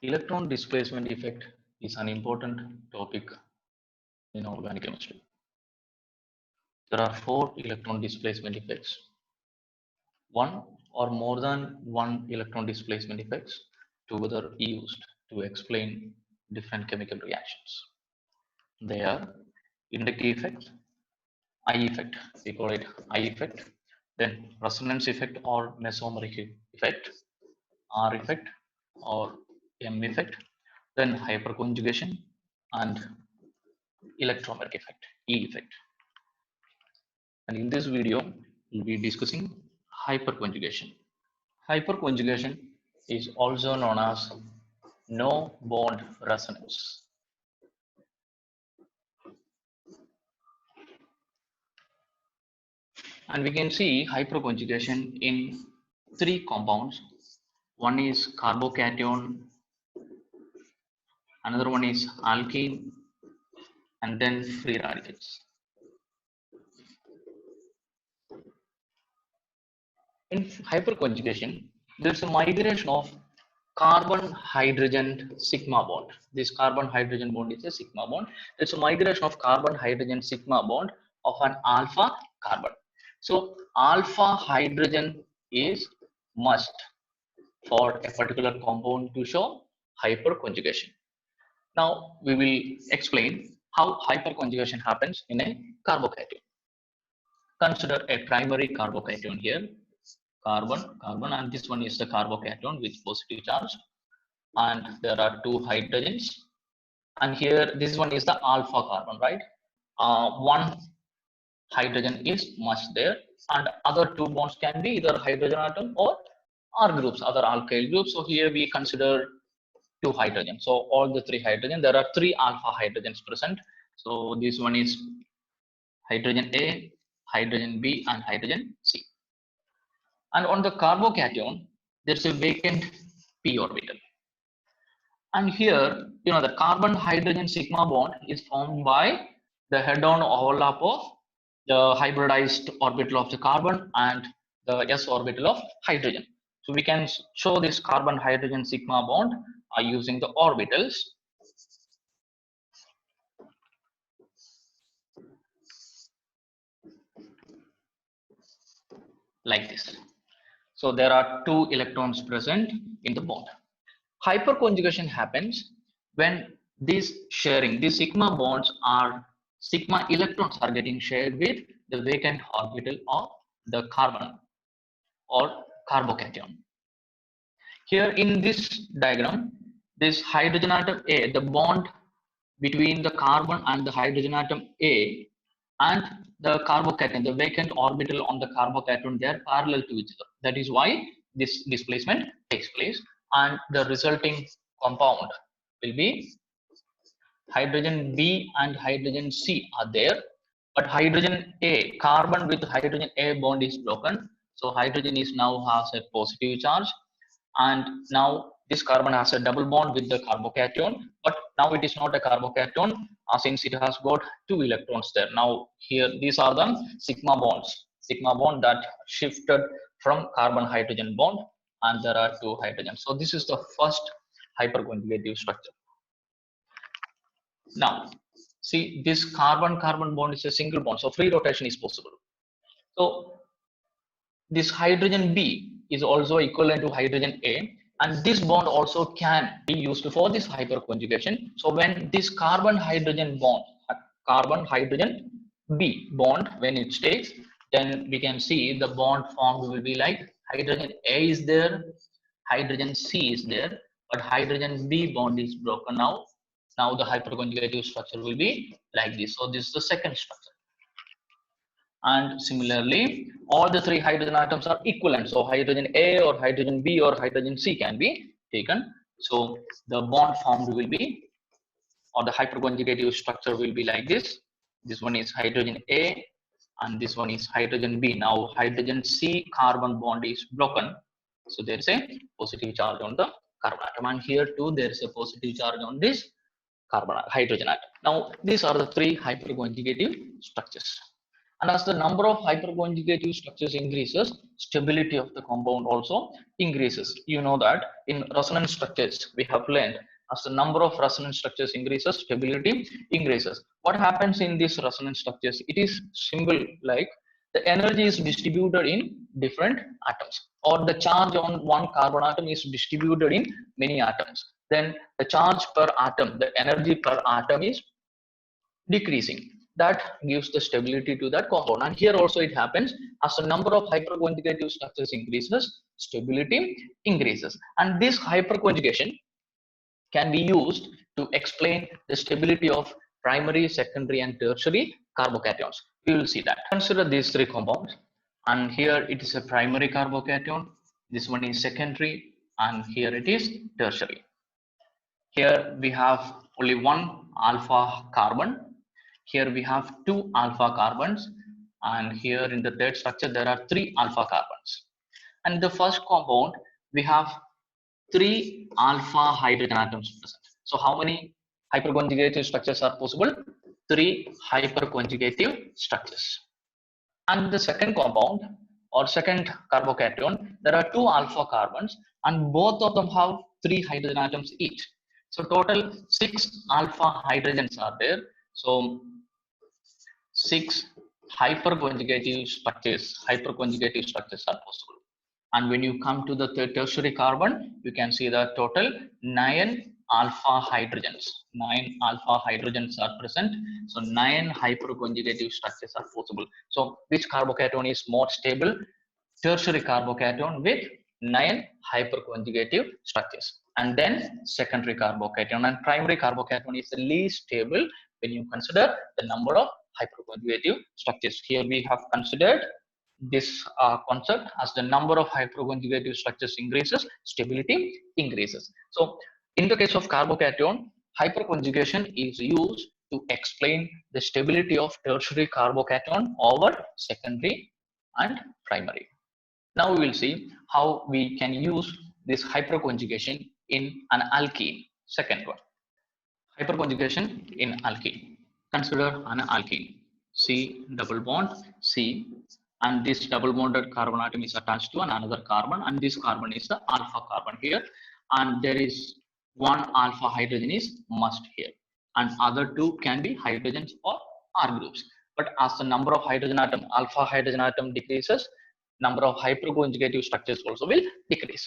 Electron displacement effect is an important topic in organic chemistry. There are four electron displacement effects. One or more than one electron displacement effects together used to explain different chemical reactions. They are inductive effect, I effect, we call it I effect, then resonance effect or mesomeric effect, R effect or M effect, then hyperconjugation and electromeric effect, E effect. And in this video, we'll be discussing hyperconjugation. Hyperconjugation is also known as no bond resonance. And we can see hyperconjugation in three compounds. One is carbocation, another one is alkene, and then free radicals. In hyperconjugation, there's a migration of carbon hydrogen sigma bond. This carbon hydrogen bond is a sigma bond. There's a migration of carbon hydrogen sigma bond of an alpha carbon. So alpha hydrogen is must for a particular compound to show hyperconjugation. Now we will explain how hyperconjugation happens in a carbocation. Consider a primary carbocation here, carbon, and this one is the carbocation with positive charge, and there are two hydrogens, and here this one is the alpha carbon, right? One hydrogen is must there, and other two bonds can be either hydrogen atom or R groups, other alkyl groups. So here we consider two hydrogen. So all the three hydrogen, there are three alpha hydrogens present. So this one is hydrogen A, hydrogen B, and hydrogen C. And on the carbocation, there's a vacant p orbital. And here, the carbon hydrogen sigma bond is formed by the head-on overlap of the hybridized orbital of the carbon and the s orbital of hydrogen. So we can show this carbon hydrogen sigma bond using the orbitals. Like this. So there are two electrons present in the bond. Hyperconjugation happens when this sharing, these sigma bonds are sigma electrons are getting shared with the vacant orbital of the carbon or carbocation. Here in this diagram, this hydrogen atom A, the bond between the carbon and the hydrogen atom A and the carbocation, the vacant orbital on the carbocation, they are parallel to each other. That is why this displacement takes place, and the resulting compound will be hydrogen B and hydrogen C are there, but hydrogen A, carbon with hydrogen A bond is broken. So hydrogen is now has a positive charge, and now this carbon has a double bond with the carbocation, but now it is not a carbocation since it has got two electrons there. Now here these are the sigma bond that shifted from carbon hydrogen bond, and there are two hydrogens. So this is the first hyperconjugative structure. Now see, this carbon bond is a single bond, so free rotation is possible. So this hydrogen B is also equivalent to hydrogen A, and this bond also can be used for this hyperconjugation. So when this carbon hydrogen B bond, when it stays, then we can see the bond formed will be like hydrogen A is there, hydrogen C is there, but hydrogen B bond is broken now. Now the hyperconjugative structure will be like this. So this is the second structure. And similarly, all the three hydrogen atoms are equivalent. So hydrogen A or hydrogen B or hydrogen C can be taken. So the bond formed will be, or the hyperconjugative structure will be like this. This one is hydrogen A and this one is hydrogen B. Now hydrogen C carbon bond is broken. So there is a positive charge on the carbon atom, and here too there is a positive charge on this hydrogen atom. Now these are the three hyperconjugative structures. And as the number of hyperconjugative structures increases, stability of the compound also increases. You know that in resonance structures, we have learned as the number of resonance structures increases, stability increases. What happens in these resonance structures? It is simple, like the energy is distributed in different atoms, or the charge on one carbon atom is distributed in many atoms. Then the charge per atom, the energy per atom is decreasing. That gives the stability to that compound. And here also it happens as the number of hyperconjugative structures increases, stability increases. And this hyperconjugation can be used to explain the stability of primary, secondary, and tertiary carbocations. We will see that. Consider these three compounds, and here it is a primary carbocation, this one is secondary, and here it is tertiary. Here we have only one alpha carbon. Here we have two alpha carbons, and here in the third structure there are three alpha carbons. And the first compound we have three alpha hydrogen atoms present. So how many hyperconjugative structures are possible? Three hyperconjugative structures. And the second compound or second carbocation, there are two alpha carbons and both of them have three hydrogen atoms each. So total 6 alpha hydrogens are there. So 6 hyperconjugative structures are possible. And when you come to the tertiary carbon, you can see the total 9 alpha hydrogens. 9 alpha hydrogens are present. So 9 hyperconjugative structures are possible. So which carbocation is more stable? Tertiary carbocation with 9 hyperconjugative structures. And then secondary carbocation, and primary carbocation is the least stable when you consider the number of hyperconjugative structures. Here we have considered this concept as the number of hyperconjugative structures increases, stability increases. So in the case of carbocation, hyperconjugation is used to explain the stability of tertiary carbocation over secondary and primary. Now we will see how we can use this hyperconjugation in an alkene. Second one, hyperconjugation in alkene. Consider an alkene. C double bond C, and this double bonded carbon atom is attached to another carbon, and this carbon is the alpha carbon here, and there is one alpha hydrogen is must here, and other two can be hydrogens or R groups. But as the number of hydrogen atom, alpha hydrogen atom decreases, number of hyperconjugative structures also will decrease.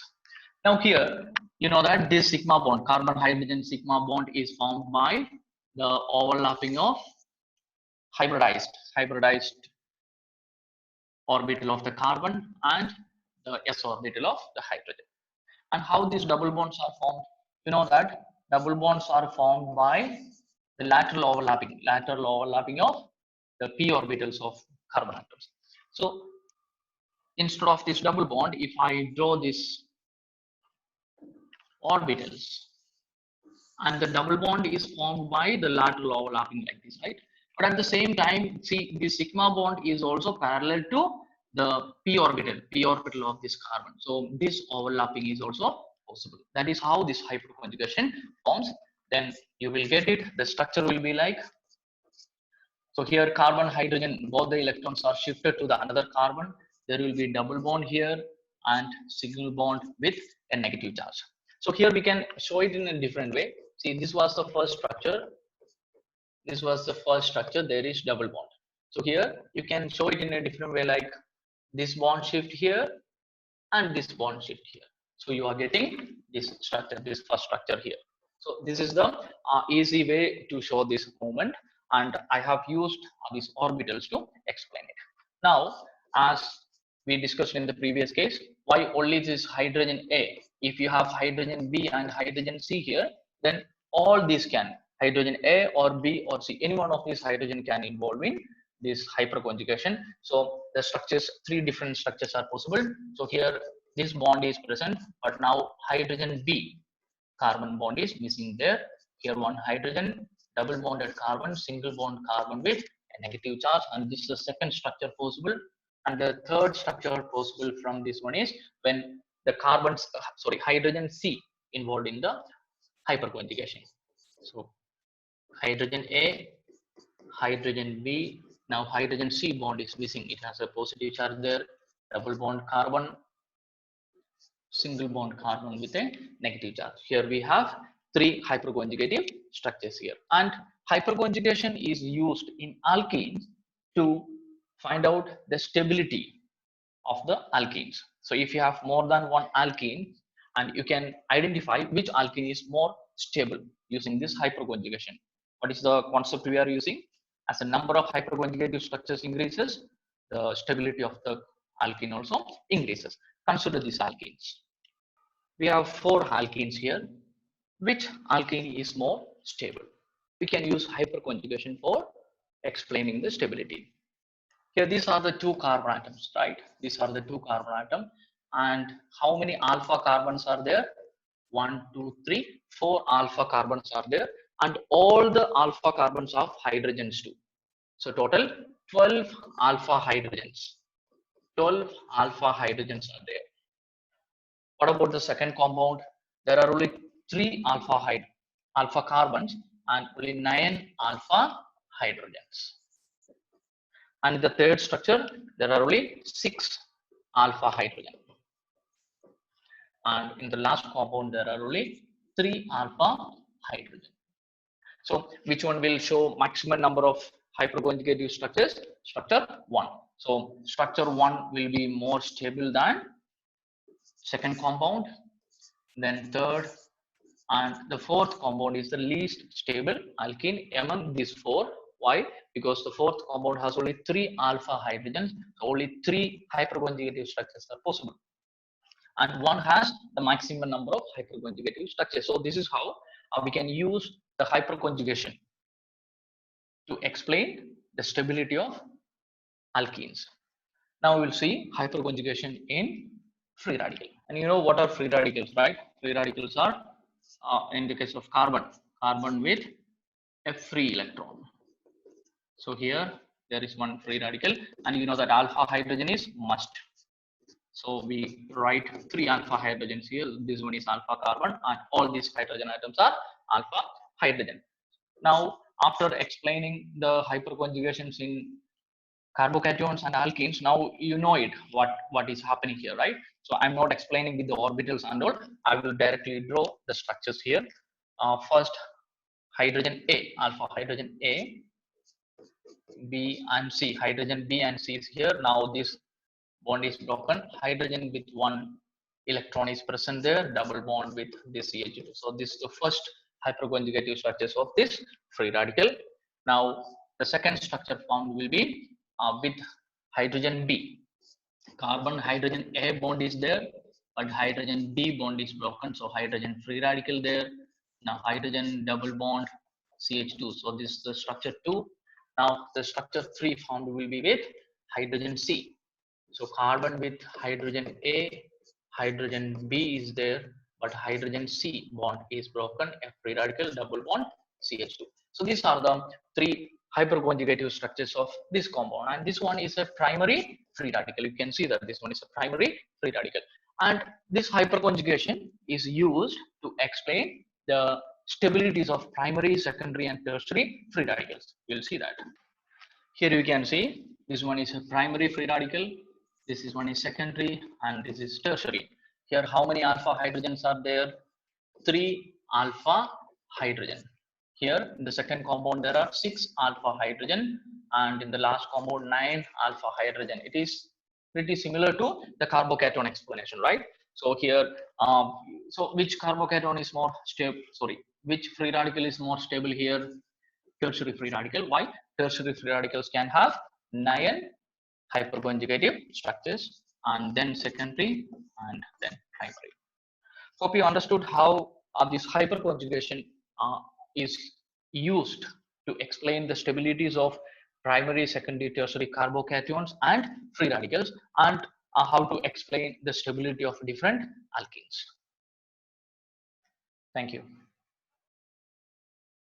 Now here, you know that this sigma bond, carbon hydrogen sigma bond is formed by the overlapping of hybridized orbital of the carbon and the s orbital of the hydrogen. And how these double bonds are formed? You know that double bonds are formed by the lateral overlapping of the p orbitals of carbon atoms. So instead of this double bond, if I draw this orbitals, and the double bond is formed by the lateral overlapping like this, right? But at the same time, see, the sigma bond is also parallel to the p orbital of this carbon. So this overlapping is also possible. That is how this hyperconjugation forms. Then you will get it. The structure will be like, so here carbon hydrogen, both the electrons are shifted to the another carbon. There will be double bond here and single bond with a negative charge. So here we can show it in a different way. See, this was the first structure. This was the first structure. There is double bond. So here you can show it in a different way, like this bond shift here and this bond shift here. So you are getting this structure, this first structure here. So this is the easy way to show this movement, and I have used these orbitals to explain it. Now, as we discussed in the previous case, why only this hydrogen A? If you have hydrogen B and hydrogen C here, then all these can, hydrogen A or B or C, any one of these hydrogen can involve in this hyperconjugation. So the structures, 3 different structures are possible. So here this bond is present, but now hydrogen B carbon bond is missing there. Here one hydrogen, double bonded carbon, single bond carbon with a negative charge, and this is the second structure possible. And the third structure possible from this one is when the carbons, hydrogen C involved in the hyperconjugation. So hydrogen A, hydrogen B, Now hydrogen C bond is missing. It has a positive charge there. Double bond carbon, single bond carbon with a negative charge. Here we have three hyperconjugative structures here. And hyperconjugation is used in alkenes to find out the stability of the alkenes. So if you have more than one alkene, and you can identify which alkene is more stable using this hyperconjugation. What is the concept we are using? As the number of hyperconjugative structures increases, the stability of the alkene also increases. Consider these alkenes. We have four alkenes here. Which alkene is more stable? We can use hyperconjugation for explaining the stability. Here, these are the two carbon atoms, right? These are the two carbon atoms. And how many alpha carbons are there? 1, 2, 3, 4 alpha carbons are there. And all the alpha carbons of hydrogens too. So total 12 alpha hydrogens. 12 alpha hydrogens are there. What about the second compound? There are only 3 alpha carbons and only 9 alpha hydrogens. And in the third structure, there are only 6 alpha hydrogen. And in the last compound, there are only 3 alpha hydrogen. So which one will show maximum number of hyperconjugative structures? Structure 1. So structure 1 will be more stable than second compound, then third, and the fourth compound is the least stable alkene among these four. Why? Because the fourth compound has only 3 alpha hydrogens, so only 3 hyperconjugative structures are possible, and one has the maximum number of hyperconjugative structures. So this is how we can use the hyperconjugation to explain the stability of alkenes. Now we will see hyperconjugation in free radical. And you know what are free radicals, right? Free radicals are, in the case of carbon with a free electron. So here there is one free radical, and you know that alpha hydrogen is must. So we write 3 alpha hydrogens here. This one is alpha carbon, and all these hydrogen atoms are alpha hydrogen. Now, after explaining the hyperconjugations in carbocations and alkenes, now you know it what is happening here, right? So I'm not explaining with the orbitals and all. I will directly draw the structures here. First, hydrogen A, alpha hydrogen A, B and C, hydrogen B and C is here. Now this bond is broken, hydrogen with one electron is present there, double bond with this CH2. So this is the first hyperconjugative structures of this free radical. Now the second structure formed will be with hydrogen B. Carbon hydrogen A bond is there, but hydrogen B bond is broken, so hydrogen free radical there. Now hydrogen double bond CH2. So this is the structure 2. Now the structure 3 formed will be with hydrogen C. So carbon with hydrogen A, hydrogen B is there, but hydrogen C bond is broken, a free radical double bond CH2. So these are the 3 hyperconjugative structures of this compound, and this one is a primary free radical. You can see that this one is a primary free radical, and this hyperconjugation is used to explain the stabilities of primary, secondary, and tertiary free radicals. We'll see that. Here you can see this one is a primary free radical, this is one is secondary, and this is tertiary. Here how many alpha hydrogens are there? 3 alpha hydrogen. Here in the second compound there are 6 alpha hydrogen, and in the last compound 9 alpha hydrogen. It is pretty similar to the carbocation explanation, right? So here, so which carbocation is more stable? Sorry, which free radical is more stable here? Tertiary free radical. Why? Tertiary free radicals can have 9 hyperconjugative structures, and then secondary, and then primary. Hope you understood how this hyperconjugation is used to explain the stabilities of primary, secondary, tertiary carbocations and free radicals, and how to explain the stability of different alkenes. Thank you.